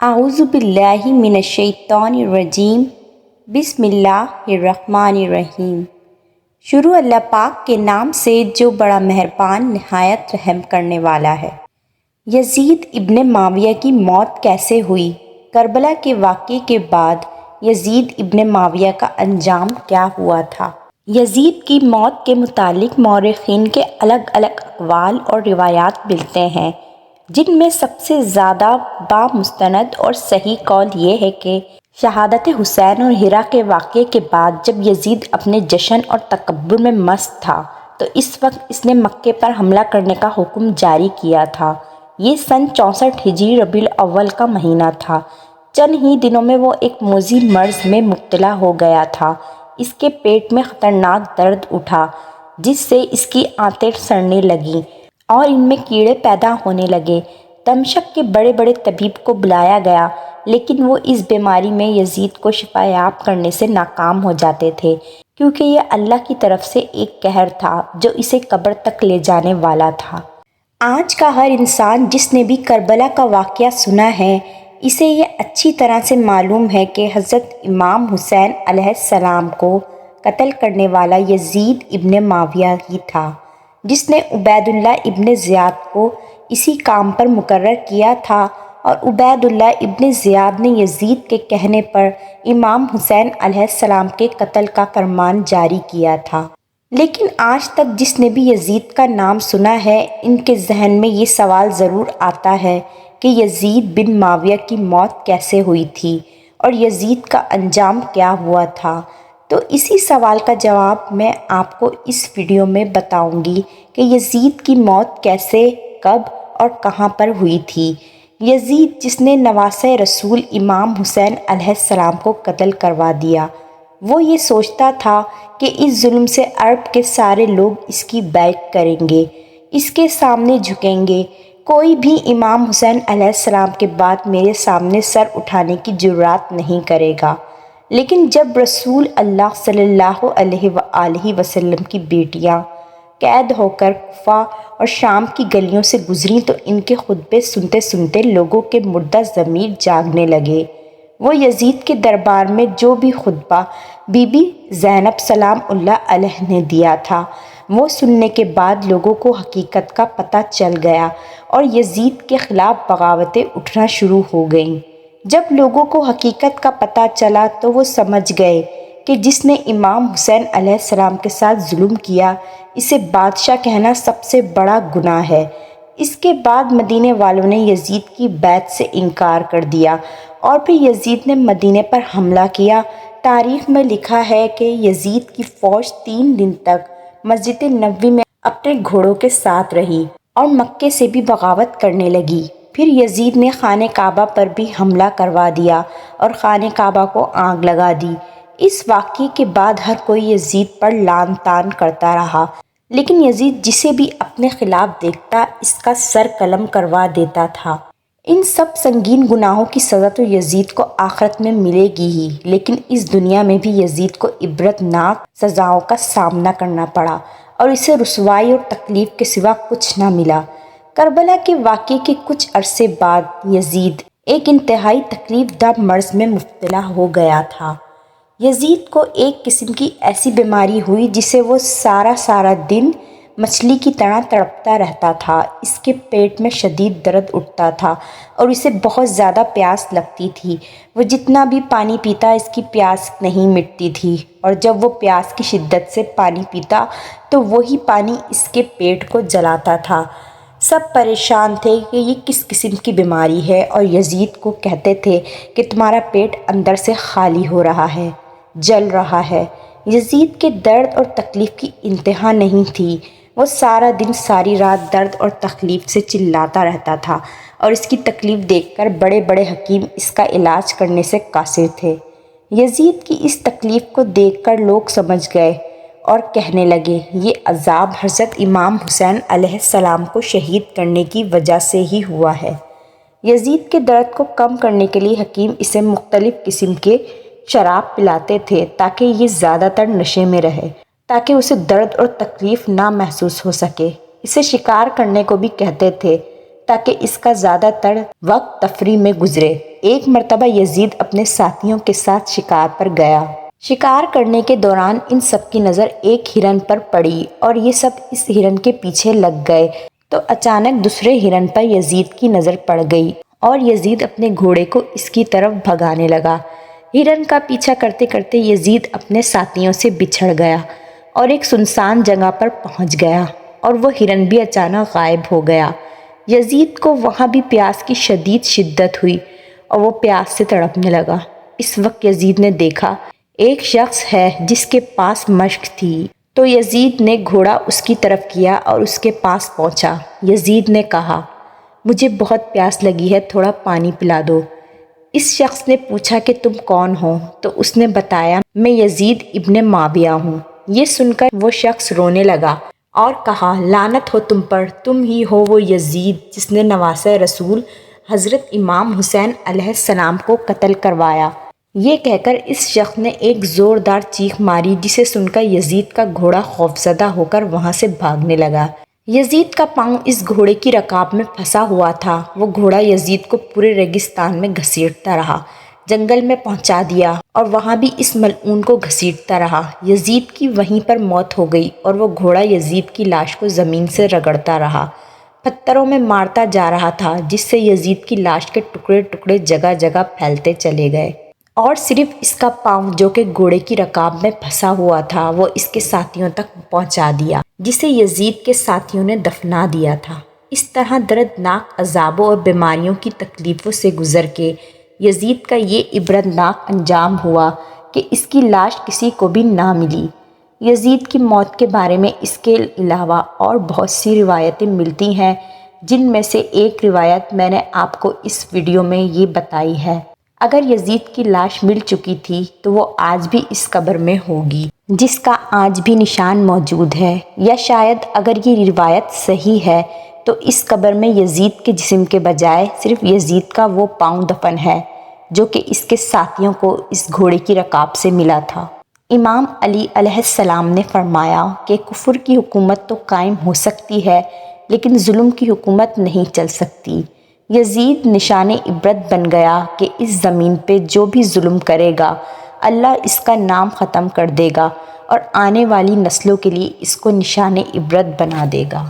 اعوذ باللہ من الشیطان الرجیم بسم اللہ الرحمن الرحیم۔ شروع اللہ پاک کے نام سے جو بڑا مہربان نہایت رحم کرنے والا ہے۔ یزید ابن معاویہ کی موت کیسے ہوئی؟ کربلا کے واقعے کے بعد یزید ابن معاویہ کا انجام کیا ہوا تھا؟ یزید کی موت کے متعلق مورخین کے الگ الگ اقوال اور روایات ملتے ہیں، جن میں سب سے زیادہ بامستند اور صحیح قول یہ ہے کہ شہادت حسین اور ہرا کے واقعے کے بعد جب یزید اپنے جشن اور تکبر میں مست تھا تو اس وقت اس نے مکے پر حملہ کرنے کا حکم جاری کیا تھا۔ یہ سن 64 ہجری ربیع الاول کا مہینہ تھا۔ چند ہی دنوں میں وہ ایک موذی مرض میں مبتلا ہو گیا تھا۔ اس کے پیٹ میں خطرناک درد اٹھا جس سے اس کی آنتیں سڑنے لگیں اور ان میں کیڑے پیدا ہونے لگے۔ دمشق کے بڑے بڑے طبیب کو بلایا گیا، لیکن وہ اس بیماری میں یزید کو شفا یاب کرنے سے ناکام ہو جاتے تھے، کیونکہ یہ اللہ کی طرف سے ایک قہر تھا جو اسے قبر تک لے جانے والا تھا۔ آج کا ہر انسان جس نے بھی کربلا کا واقعہ سنا ہے، اسے یہ اچھی طرح سے معلوم ہے کہ حضرت امام حسین علیہ السلام کو قتل کرنے والا یزید ابن معاویہ ہی تھا، جس نے عبید اللہ ابن زیاد کو اسی کام پر مقرر کیا تھا، اور عبید اللہ ابن زیاد نے یزید کے کہنے پر امام حسین علیہ السلام کے قتل کا فرمان جاری کیا تھا۔ لیکن آج تک جس نے بھی یزید کا نام سنا ہے، ان کے ذہن میں یہ سوال ضرور آتا ہے کہ یزید بن معاویہ کی موت کیسے ہوئی تھی اور یزید کا انجام کیا ہوا تھا۔ تو اسی سوال کا جواب میں آپ کو اس ویڈیو میں بتاؤں گی کہ یزید کی موت کیسے، کب اور کہاں پر ہوئی تھی۔ یزید جس نے نواسۂ رسول امام حسین علیہ السلام کو قتل کروا دیا، وہ یہ سوچتا تھا کہ اس ظلم سے عرب کے سارے لوگ اس کی بیعت کریں گے، اس کے سامنے جھکیں گے، کوئی بھی امام حسین علیہ السلام کے بعد میرے سامنے سر اٹھانے کی جرات نہیں کرے گا۔ لیکن جب رسول اللہ صلی اللہ علیہ وآلہ وسلم کی بیٹیاں قید ہو کر کوفہ اور شام کی گلیوں سے گزریں تو ان کے خطبے سنتے سنتے لوگوں کے مردہ ضمیر جاگنے لگے۔ وہ یزید کے دربار میں جو بھی خطبہ بی بی زینب سلام اللہ علیہ نے دیا تھا، وہ سننے کے بعد لوگوں کو حقیقت کا پتہ چل گیا اور یزید کے خلاف بغاوتیں اٹھنا شروع ہو گئیں۔ جب لوگوں کو حقیقت کا پتہ چلا تو وہ سمجھ گئے کہ جس نے امام حسین علیہ السلام کے ساتھ ظلم کیا، اسے بادشاہ کہنا سب سے بڑا گناہ ہے۔ اس کے بعد مدینے والوں نے یزید کی بیعت سے انکار کر دیا اور پھر یزید نے مدینے پر حملہ کیا۔ تاریخ میں لکھا ہے کہ یزید کی فوج 3 دن تک مسجد نبوی میں اپنے گھوڑوں کے ساتھ رہی اور مکے سے بھی بغاوت کرنے لگی۔ پھر یزید نے خانہ کعبہ پر بھی حملہ کروا دیا اور خانہ کعبہ کو آگ لگا دی۔ اس واقعے کے بعد ہر کوئی یزید پر لعن طعن کرتا رہا، لیکن یزید جسے بھی اپنے خلاف دیکھتا اس کا سر قلم کروا دیتا تھا۔ ان سب سنگین گناہوں کی سزا تو یزید کو آخرت میں ملے گی ہی، لیکن اس دنیا میں بھی یزید کو عبرت ناک سزاؤں کا سامنا کرنا پڑا اور اسے رسوائی اور تکلیف کے سوا کچھ نہ ملا۔ کربلا کے واقعے کے کچھ عرصے بعد یزید ایک انتہائی تکلیف دہ مرض میں مبتلا ہو گیا تھا۔ یزید کو ایک قسم کی ایسی بیماری ہوئی جسے وہ سارا دن مچھلی کی طرح تڑپتا رہتا تھا۔ اس کے پیٹ میں شدید درد اٹھتا تھا اور اسے بہت زیادہ پیاس لگتی تھی۔ وہ جتنا بھی پانی پیتا اس کی پیاس نہیں مٹتی تھی، اور جب وہ پیاس کی شدت سے پانی پیتا تو وہی پانی اس کے پیٹ کو جلاتا تھا۔ سب پریشان تھے کہ یہ کس قسم کی بیماری ہے، اور یزید کو کہتے تھے کہ تمہارا پیٹ اندر سے خالی ہو رہا ہے، جل رہا ہے۔ یزید کے درد اور تکلیف کی انتہا نہیں تھی۔ وہ سارا دن ساری رات درد اور تکلیف سے چلاتا رہتا تھا، اور اس کی تکلیف دیکھ کر بڑے بڑے حکیم اس کا علاج کرنے سے قاصر تھے۔ یزید کی اس تکلیف کو دیکھ کر لوگ سمجھ گئے اور کہنے لگے، یہ عذاب حضرت امام حسین علیہ السلام کو شہید کرنے کی وجہ سے ہی ہوا ہے۔ یزید کے درد کو کم کرنے کے لیے حکیم اسے مختلف قسم کے شراب پلاتے تھے تاکہ یہ زیادہ تر نشے میں رہے، تاکہ اسے درد اور تکلیف نہ محسوس ہو سکے۔ اسے شکار کرنے کو بھی کہتے تھے تاکہ اس کا زیادہ تر وقت تفریح میں گزرے۔ ایک مرتبہ یزید اپنے ساتھیوں کے ساتھ شکار پر گیا۔ شکار کرنے کے دوران ان سب کی نظر ایک ہرن پر پڑی اور یہ سب اس ہرن کے پیچھے لگ گئے تو اچانک دوسرے ہرن پر یزید کی نظر پڑ گئی اور یزید اپنے گھوڑے کو اس کی طرف بھگانے لگا۔ ہرن کا پیچھا کرتے کرتے یزید اپنے ساتھیوں سے بچھڑ گیا اور ایک سنسان جگہ پر پہنچ گیا اور وہ ہرن بھی اچانک غائب ہو گیا۔ یزید کو وہاں بھی پیاس کی شدید شدت ہوئی اور وہ پیاس سے تڑپنے لگا۔ اس وقت یزید نے دیکھا ایک شخص ہے جس کے پاس مشک تھی، تو یزید نے گھوڑا اس کی طرف کیا اور اس کے پاس پہنچا۔ یزید نے کہا، مجھے بہت پیاس لگی ہے، تھوڑا پانی پلا دو۔ اس شخص نے پوچھا کہ تم کون ہو؟ تو اس نے بتایا، میں یزید ابن معاویہ ہوں۔ یہ سن کر وہ شخص رونے لگا اور کہا، لعنت ہو تم پر، تم ہی ہو وہ یزید جس نے نواسۂ رسول حضرت امام حسین علیہ السلام کو قتل کروایا۔ یہ کہہ کر اس شخص نے ایک زوردار چیخ ماری جسے سن کر یزید کا گھوڑا خوفزدہ ہو کر وہاں سے بھاگنے لگا۔ یزید کا پاؤں اس گھوڑے کی رکاب میں پھنسا ہوا تھا۔ وہ گھوڑا یزید کو پورے ریگستان میں گھسیٹتا رہا، جنگل میں پہنچا دیا اور وہاں بھی اس ملعون کو گھسیٹتا رہا۔ یزید کی وہیں پر موت ہو گئی اور وہ گھوڑا یزید کی لاش کو زمین سے رگڑتا رہا، پتھروں میں مارتا جا رہا تھا، جس سے یزید کی لاش کے ٹکڑے ٹکڑے جگہ جگہ پھیلتے چلے گئے اور صرف اس کا پاؤں جو کہ گھوڑے کی رکاب میں پھنسا ہوا تھا وہ اس کے ساتھیوں تک پہنچا دیا، جسے یزید کے ساتھیوں نے دفنا دیا تھا۔ اس طرح دردناک عذابوں اور بیماریوں کی تکلیفوں سے گزر کے یزید کا یہ عبرتناک انجام ہوا کہ اس کی لاش کسی کو بھی نہ ملی۔ یزید کی موت کے بارے میں اس کے علاوہ اور بہت سی روایتیں ملتی ہیں، جن میں سے ایک روایت میں نے آپ کو اس ویڈیو میں یہ بتائی ہے۔ اگر یزید کی لاش مل چکی تھی تو وہ آج بھی اس قبر میں ہوگی جس کا آج بھی نشان موجود ہے، یا شاید اگر یہ روایت صحیح ہے تو اس قبر میں یزید کے جسم کے بجائے صرف یزید کا وہ پاؤں دفن ہے جو کہ اس کے ساتھیوں کو اس گھوڑے کی رکاب سے ملا تھا۔ امام علی علیہ السلام نے فرمایا کہ کفر کی حکومت تو قائم ہو سکتی ہے لیکن ظلم کی حکومت نہیں چل سکتی۔ یزید نشان عبرت بن گیا کہ اس زمین پہ جو بھی ظلم کرے گا اللہ اس کا نام ختم کر دے گا اور آنے والی نسلوں کے لیے اس کو نشان عبرت بنا دے گا۔